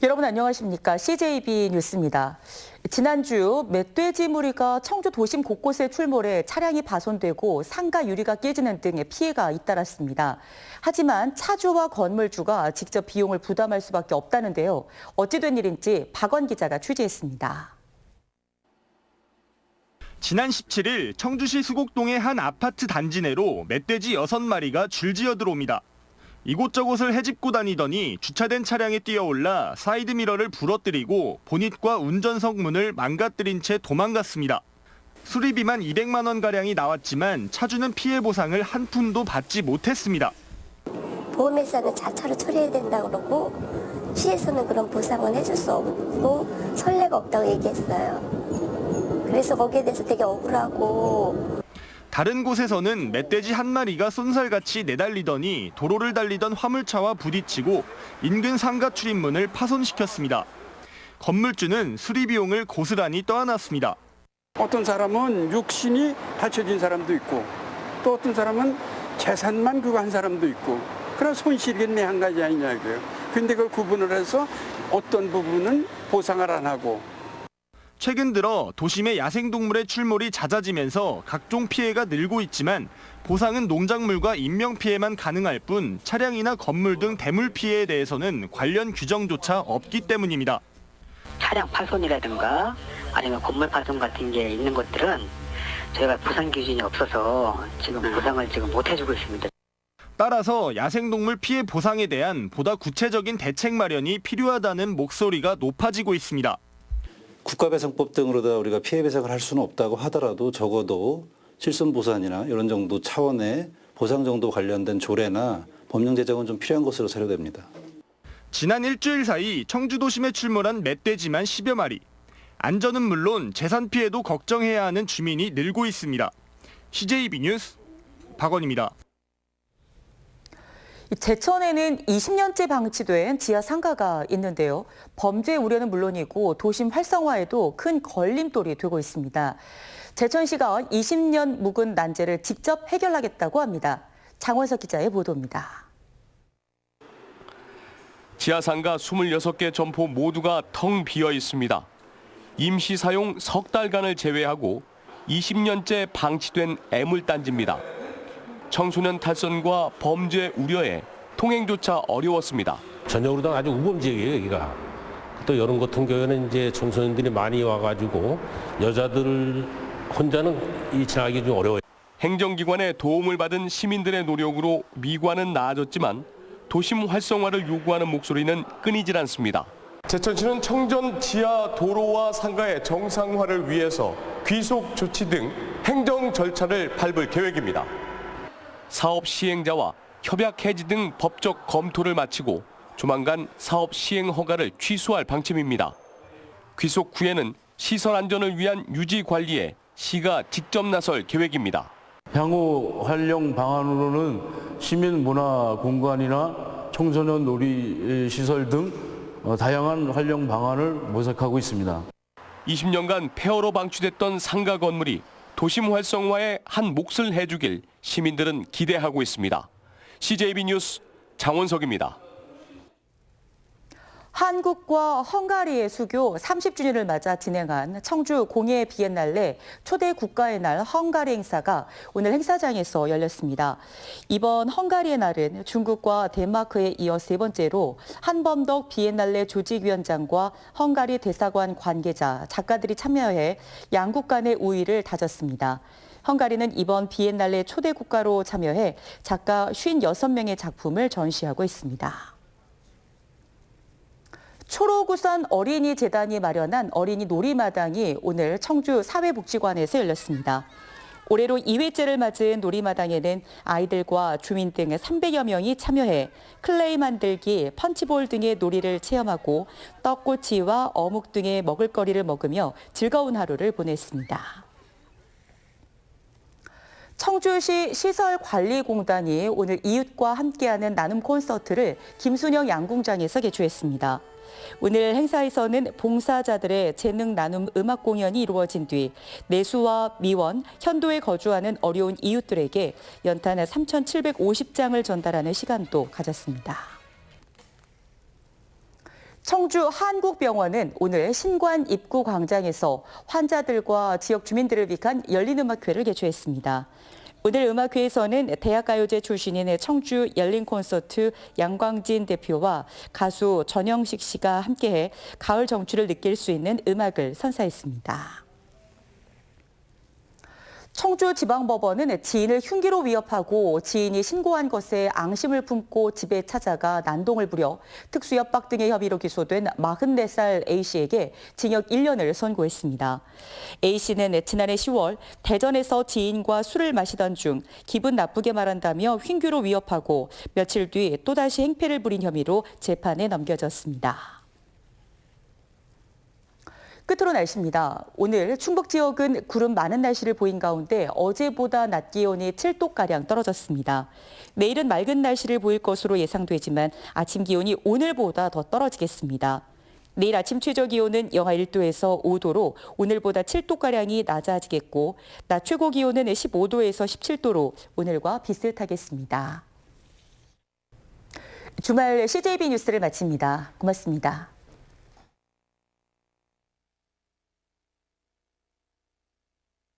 여러분 안녕하십니까? CJB 뉴스입니다. 지난주 멧돼지 무리가 청주 도심 곳곳에 출몰해 차량이 파손되고 상가 유리가 깨지는 등의 피해가 잇따랐습니다. 하지만 차주와 건물주가 직접 비용을 부담할 수밖에 없다는데요. 어찌 된 일인지 박원 기자가 취재했습니다. 지난 17일 청주시 수곡동의 한 아파트 단지 내로 멧돼지 6마리가 줄지어 들어옵니다. 이곳저곳을 헤집고 다니더니 주차된 차량에 뛰어올라 사이드미러를 부러뜨리고 보닛과 운전석 문을 망가뜨린 채 도망갔습니다. 수리비만 200만 원가량이 나왔지만 차주는 피해 보상을 한 푼도 받지 못했습니다. 보험회사는 자차로 처리해야 된다고 그러고 시에서는 그런 보상은 해줄 수 없고 선례가 없다고 얘기했어요. 그래서 거기에 대해서 되게 억울하고. 다른 곳에서는 멧돼지 한 마리가 쏜살같이 내달리더니 도로를 달리던 화물차와 부딪히고 인근 상가 출입문을 파손시켰습니다. 건물주는 수리 비용을 고스란히 떠안았습니다. 어떤 사람은 육신이 다쳐진 사람도 있고 또 어떤 사람은 재산만 그거 한 사람도 있고 그런 손실이 한 가지 아니냐 이거예요. 근데 그걸 구분을 해서 어떤 부분은 보상을 안 하고. 최근 들어 도심의 야생동물의 출몰이 잦아지면서 각종 피해가 늘고 있지만 보상은 농작물과 인명피해만 가능할 뿐 차량이나 건물 등 대물 피해에 대해서는 관련 규정조차 없기 때문입니다. 차량 파손이라든가 아니면 건물 파손 같은 게 있는 것들은 저희가 보상 기준이 없어서 지금 보상을 못 해주고 있습니다. 따라서 야생동물 피해 보상에 대한 보다 구체적인 대책 마련이 필요하다는 목소리가 높아지고 있습니다. 국가배상법 등으로 다 우리가 피해 배상을 할 수는 없다고 하더라도 적어도 실손보상이나 이런 정도 차원의 보상 정도 관련된 조례나 법령 제정은 좀 필요한 것으로 사료됩니다. 지난 일주일 사이 청주 도심에 출몰한 멧돼지만 10여 마리. 안전은 물론 재산 피해도 걱정해야 하는 주민이 늘고 있습니다. CJB 뉴스 박원입니다. 제천에는 20년째 방치된 지하 상가가 있는데요. 범죄 우려는 물론이고 도심 활성화에도 큰 걸림돌이 되고 있습니다. 제천시가 20년 묵은 난제를 직접 해결하겠다고 합니다. 장원석 기자의 보도입니다. 지하상가 26개 점포 모두가 텅 비어 있습니다. 임시 사용 석 달간을 제외하고 20년째 방치된 애물단지입니다. 청소년 탈선과 범죄 우려에 통행조차 어려웠습니다. 전역으로도 아주 우범 지역이에요, 여기가. 또 여름 같은 경우에는 이제 청소년들이 많이 와가지고 여자들 혼자는 지나기 좀 어려워요. 행정기관의 도움을 받은 시민들의 노력으로 미관은 나아졌지만 도심 활성화를 요구하는 목소리는 끊이질 않습니다. 제천시는 청전 지하 도로와 상가의 정상화를 위해서 귀속 조치 등 행정 절차를 밟을 계획입니다. 사업 시행자와 협약 해지 등 법적 검토를 마치고 조만간 사업 시행 허가를 취소할 방침입니다. 귀속 후에는 시설 안전을 위한 유지 관리에 시가 직접 나설 계획입니다. 향후 활용 방안으로는 시민 문화 공간이나 청소년 놀이 시설 등 다양한 활용 방안을 모색하고 있습니다. 20년간 폐허로 방치됐던 상가 건물이 도심 활성화에 한 몫을 해주길 시민들은 기대하고 있습니다. CJB 뉴스 장원석입니다. 한국과 헝가리의 수교 30주년을 맞아 진행한 청주 공예 비엔날레 초대 국가의 날 헝가리 행사가 오늘 행사장에서 열렸습니다. 이번 헝가리의 날은 중국과 덴마크에 이어 세 번째로 한범덕 비엔날레 조직위원장과 헝가리 대사관 관계자, 작가들이 참여해 양국 간의 우위를 다졌습니다. 헝가리는 이번 비엔날레 초대 국가로 참여해 작가 56명의 작품을 전시하고 있습니다. 초록우선 어린이재단이 마련한 어린이 놀이마당이 오늘 청주 사회복지관에서 열렸습니다. 올해로 2회째를 맞은 놀이마당에는 아이들과 주민 등 300여 명이 참여해 클레이 만들기, 펀치볼 등의 놀이를 체험하고 떡꼬치와 어묵 등의 먹을거리를 먹으며 즐거운 하루를 보냈습니다. 청주시 시설관리공단이 오늘 이웃과 함께하는 나눔 콘서트를 김순영 양궁장에서 개최했습니다. 오늘 행사에서는 봉사자들의 재능 나눔 음악 공연이 이루어진 뒤 내수와 미원, 현도에 거주하는 어려운 이웃들에게 연탄 3,750장을 전달하는 시간도 가졌습니다. 청주 한국병원은 오늘 신관 입구 광장에서 환자들과 지역 주민들을 위한 열린 음악회를 개최했습니다. 오늘 음악회에서는 대학가요제 출신인 청주 열린 콘서트 양광진 대표와 가수 전영식 씨가 함께해 가을 정취를 느낄 수 있는 음악을 선사했습니다. 청주지방법원은 지인을 흉기로 위협하고 지인이 신고한 것에 앙심을 품고 집에 찾아가 난동을 부려 특수협박 등의 혐의로 기소된 44살 A씨에게 징역 1년을 선고했습니다. A씨는 지난해 10월 대전에서 지인과 술을 마시던 중 기분 나쁘게 말한다며 흉기로 위협하고 며칠 뒤 또다시 행패를 부린 혐의로 재판에 넘겨졌습니다. 끝으로 날씨입니다. 오늘 충북 지역은 구름 많은 날씨를 보인 가운데 어제보다 낮 기온이 7도가량 떨어졌습니다. 내일은 맑은 날씨를 보일 것으로 예상되지만 아침 기온이 오늘보다 더 떨어지겠습니다. 내일 아침 최저 기온은 영하 1도에서 5도로 오늘보다 7도가량이 낮아지겠고 낮 최고 기온은 15도에서 17도로 오늘과 비슷하겠습니다. 주말 CJB 뉴스를 마칩니다. 고맙습니다.